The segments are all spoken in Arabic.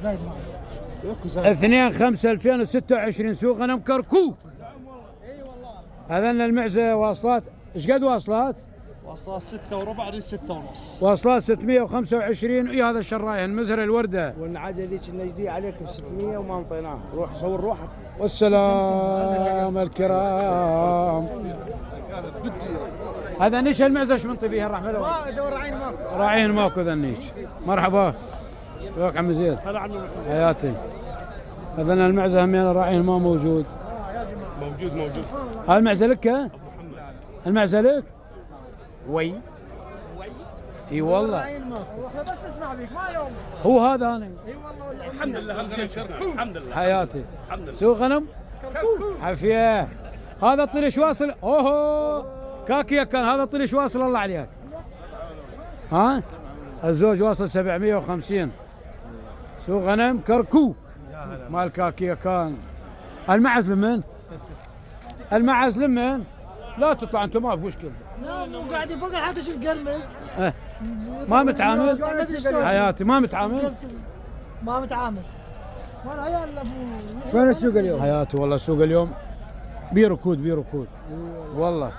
زايد معي 2/5/2026 سوق غنم كركوك. هذا المعزة واصلات ايش قد واصلات؟ واصلات 6 وربع ريال 6 ونص. واصلات 625. ويا هذا الشرايهن مزهر الوردة. والنعاجة ذيك النجدية عليك ب 600 وما انطيناها، روح صور روحك. والسلام الكرام. هذا نيش المعزة ايش منطي بيها الرحمة الله؟ ما دور راعين ماكو. راعين ماكو ذا النيش. مرحبا. كيفك عم زيد؟ هلا عمي حياتي. هذا المعزة همين الراعين ما موجود. موجود. هذا المعزة لك ها؟ المعزة لك؟ وي اي والله راعين ماكو. احنا بس نسمع بيك ما يوم. هو هذا انا. اي والله الحمد لله الحمد لله حياتي. الحمد لله. سوق غنم عافية. هذا طريش واصل. اوه كاكيا كان هذا طريش واصل الله عليك. ها الزوج واصل 750. سوق غنم كركوك مال كاكيا كان. المعز لمن؟ المعز لمن؟ لا تطلع انت ما في مشكله. لا مو قاعد فوق حتى شوف قرمز. ما متعامل حياتي ما متعامل. ما متعامل. ولا عيال ابو. شلون السوق اليوم؟ حياتي والله السوق اليوم بيركود والله.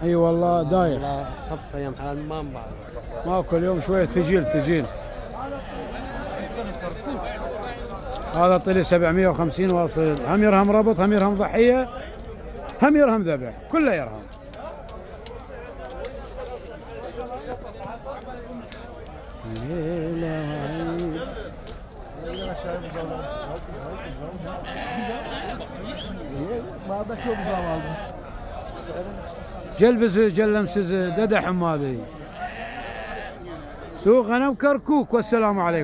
اي والله دايخ. خف يا محل ما بعرف. ماكو اليوم شويه ثقيل. هذا طلع 750 واصل. هم يرهم ربط، هم يرهم ضحيه، هم يرهم ذبح، كله يرهم. جلبس جلمسز ددحم هذه. سوق غنم كركوك. والسلام عليكم.